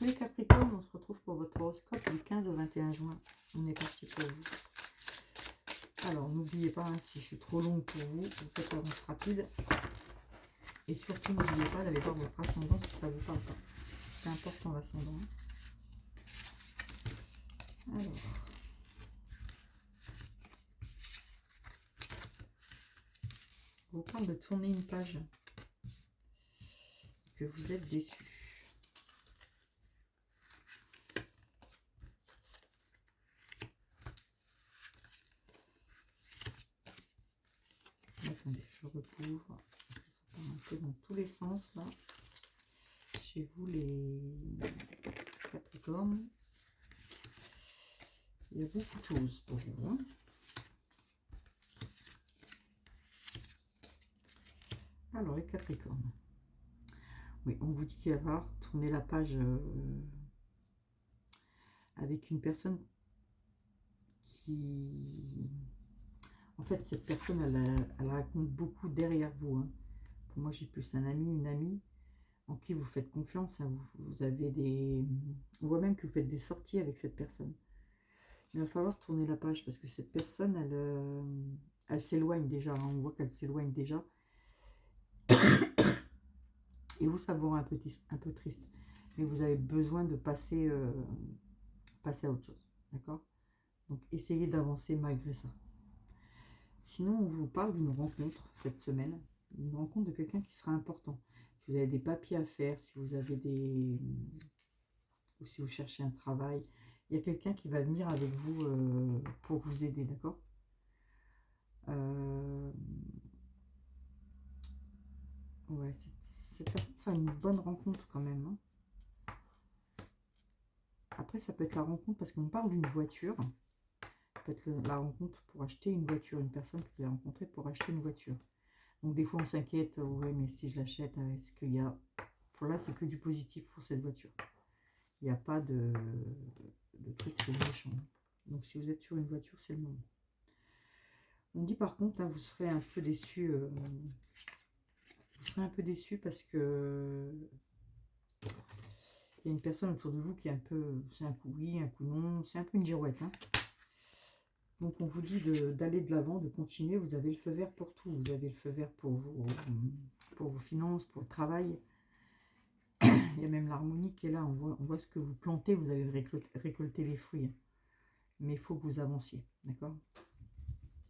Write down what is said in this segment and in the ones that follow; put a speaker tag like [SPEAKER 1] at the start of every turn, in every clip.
[SPEAKER 1] Les Capricornes, on se retrouve pour votre horoscope du 15 au 21 juin. On est parti pour vous. Alors, n'oubliez pas, hein, si je suis trop longue pour vous, vous faites l'avance rapide. Et surtout, n'oubliez pas d'aller voir votre ascendant si ça vous parle pas. C'est important l'ascendant. Alors, on vous parle de tourner une page, que vous êtes déçu. Attendez, je recouvre. Ça part un peu dans tous les sens là. Chez vous les Capricornes, il y a beaucoup de choses pour vous. Hein. Alors les Capricornes. Oui, on vous dit qu'il va falloir tourner la page avec une personne qui... En fait, cette personne, elle raconte beaucoup derrière vous. Hein. Pour moi, j'ai plus un ami, une amie en qui vous faites confiance. Hein. Vous avez des... On voit même que vous faites des sorties avec cette personne. Il va falloir tourner la page parce que cette personne, elle s'éloigne déjà. Hein. On voit qu'elle s'éloigne déjà. Et vous, ça vous rend un peu triste. Mais vous avez besoin de passer à autre chose. D'accord? Donc, essayez d'avancer malgré ça. Sinon, on vous parle d'une rencontre cette semaine. Une rencontre de quelqu'un qui sera important. Si vous avez des papiers à faire, si vous avez des... ou si vous cherchez un travail, il y a quelqu'un qui va venir avec vous pour vous aider, d'accord? Ouais, cette personne, ça a une bonne rencontre quand même. Hein. Après, ça peut être la rencontre parce qu'on parle d'une voiture. Ça peut être la rencontre pour acheter une voiture. Une personne que vous avez rencontrée pour acheter une voiture. Donc des fois, on s'inquiète. Ouais, mais si je l'achète, est-ce qu'il y a... Pour là, c'est que du positif pour cette voiture. Il n'y a pas de trucs méchants. Donc si vous êtes sur une voiture, c'est le moment. On dit par contre, hein, vous serez un peu déçu. Vous serez un peu déçu parce que il y a une personne autour de vous qui est un peu... C'est un coup oui, un coup non. C'est un peu une girouette. Hein. Donc on vous dit d'aller de l'avant, de continuer. Vous avez le feu vert pour tout. Vous avez le feu vert pour vos finances, pour le travail. Il y a même l'harmonie qui est là. On voit ce que vous plantez, vous allez récolter les fruits. Mais il faut que vous avanciez. D'accord?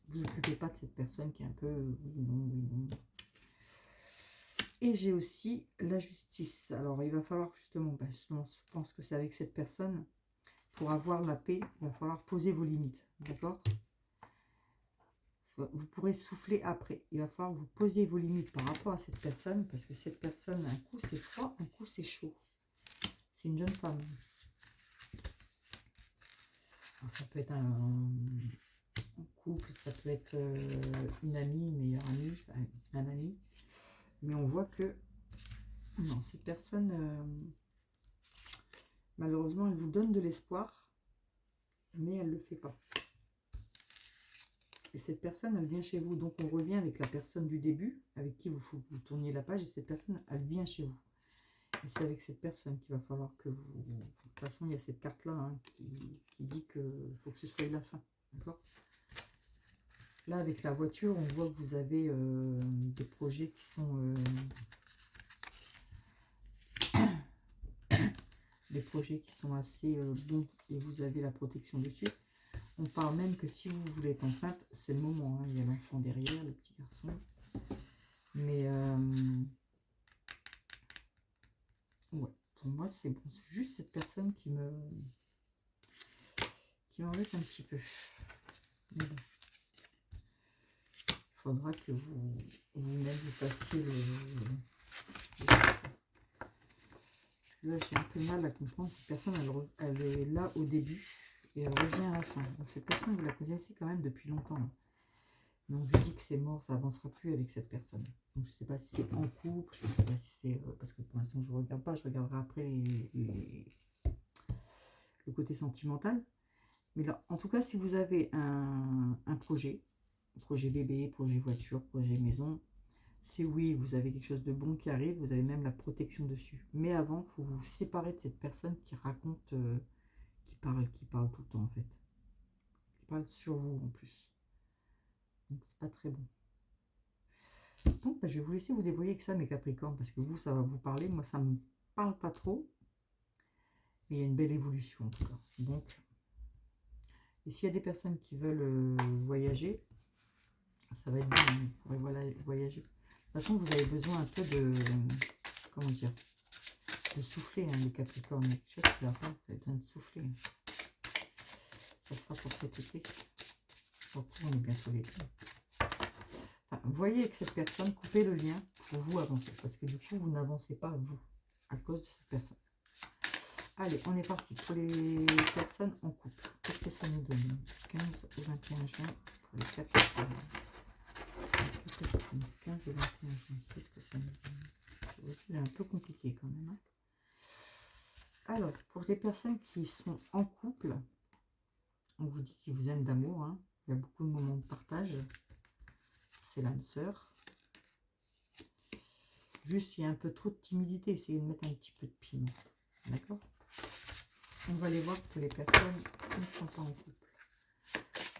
[SPEAKER 1] Vous ne vous occupez pas de cette personne qui est un peu oui, non, oui, non. Et j'ai aussi la justice. Alors, il va falloir justement, je pense que c'est avec cette personne, pour avoir la paix, il va falloir poser vos limites. D'accord? Vous pourrez souffler après. Il va falloir que vous posiez vos limites par rapport à cette personne, parce que cette personne, un coup c'est froid, un coup c'est chaud. C'est une jeune femme. Alors, ça peut être un couple, ça peut être une amie, une meilleure amie, un ami. Mais on voit que non, cette personne, malheureusement, elle vous donne de l'espoir, mais elle ne le fait pas. Et cette personne, elle vient chez vous. Donc, on revient avec la personne du début, avec qui vous tourniez la page. Et cette personne, elle vient chez vous. Et c'est avec cette personne qu'il va falloir que vous... De toute façon, il y a cette carte-là hein, qui dit qu'il faut que ce soit la fin. D'accord? Là, avec la voiture, on voit que vous avez des projets qui sont... des projets qui sont assez bons et vous avez la protection dessus. On parle même que si vous voulez être enceinte, c'est le moment. Hein. Il y a l'enfant derrière, le petit garçon. Mais ouais, pour moi, c'est bon. C'est juste cette personne qui m'embête un petit peu. Mais bon. Il faudra que vous-même vous fassiez Là, j'ai un peu mal à comprendre. Cette personne, elle est là au début et elle revient à la fin. Donc, cette personne, vous la connaissez quand même depuis longtemps. Hein. Mais on vous dit que c'est mort, ça n'avancera plus avec cette personne. Donc, je ne sais pas si c'est en couple, je ne sais pas si c'est... parce que pour l'instant, je ne regarde pas, je regarderai après le côté sentimental. Mais là, en tout cas, si vous avez un projet bébé, projet voiture, projet maison, c'est oui, vous avez quelque chose de bon qui arrive, vous avez même la protection dessus. Mais avant, il faut vous séparer de cette personne qui raconte, qui parle tout le temps en fait. Qui parle sur vous en plus. Donc c'est pas très bon. Donc bah, je vais vous laisser vous débrouiller avec ça mes Capricornes, parce que vous, ça va vous parler. Moi, ça me parle pas trop. Mais il y a une belle évolution en tout cas. Donc, et s'il y a des personnes qui veulent voyager, ça va être bien, vous pourrez voyager. De toute façon, vous avez besoin un peu de, comment dire, de souffler, hein, les Capricornes. Il y a quelque chose qui va pas, vous avez besoin de souffler. Ça sera pour cet été. Surtout, on est bientôt l'été. Enfin, voyez avec cette personne, coupez le lien pour vous avancer. Parce que du coup, vous n'avancez pas vous, à cause de cette personne. Allez, on est parti pour les personnes en couple. Qu'est-ce que ça nous donne? 15 au 21 juin pour les Capricornes. 15 au 21 juin. Qu'est-ce que ça nous donne? C'est un peu compliqué quand même. Hein. Alors, pour les personnes qui sont en couple, on vous dit qu'ils vous aiment d'amour. Hein. Il y a beaucoup de moments de partage. C'est l'âme sœur. Juste, il y a un peu trop de timidité. Essayez de mettre un petit peu de piment. D'accord? On va aller voir pour les personnes qui ne sont pas en couple.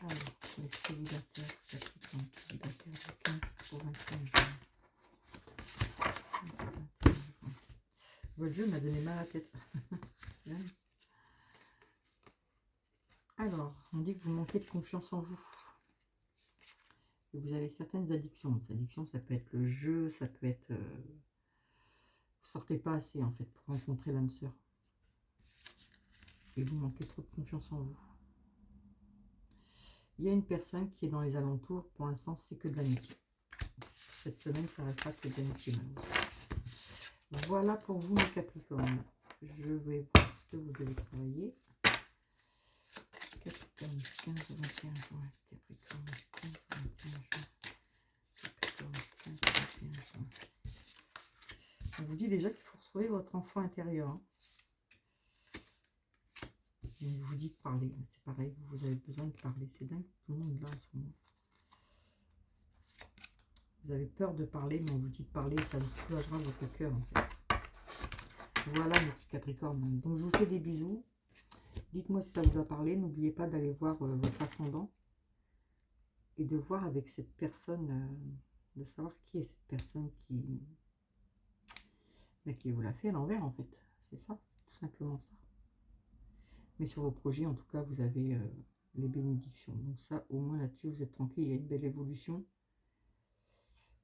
[SPEAKER 1] Alors, les célibataires, Capricorne, célibataires du 15 au 21 juin. 15 au 21 juin. Votre jeu m'a donné mal à la tête. Alors, on dit que vous manquez de confiance en vous. Et vous avez certaines addictions. Ces addictions, ça peut être le jeu, ça peut être... vous sortez pas assez, en fait, pour rencontrer l'âme sœur. Et vous manquez trop de confiance en vous. Il y a une personne qui est dans les alentours. Pour l'instant, c'est que de l'amitié. Cette semaine, ça restera que de l'amitié. Voilà pour vous, les Capricornes. Je vais voir ce que vous devez travailler. Capricorne, 15 au 21 juin. Capricorne, 15 au 21 juin. Capricorne, 15 au 21 juin. On vous dit déjà qu'il faut retrouver votre enfant intérieur. Hein. Il vous dit de parler. C'est pareil, vous avez besoin de parler. C'est dingue, tout le monde est là en ce moment. Vous avez peur de parler, mais on vous dit de parler. Ça vous soulagera votre cœur, en fait. Voilà, mes petits Capricornes. Donc, je vous fais des bisous. Dites-moi si ça vous a parlé. N'oubliez pas d'aller voir votre ascendant. Et de voir avec cette personne, de savoir qui est cette personne qui vous l'a fait à l'envers, en fait. C'est ça, c'est tout simplement ça. Mais sur vos projets, en tout cas, vous avez les bénédictions. Donc ça, au moins là-dessus, vous êtes tranquille. Il y a une belle évolution.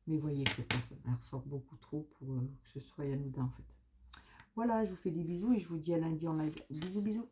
[SPEAKER 1] Mais voyez que cette personne, elle ressort beaucoup trop pour que ce soit anodin, en fait. Voilà, je vous fais des bisous et je vous dis à lundi en live. Bisous, bisous.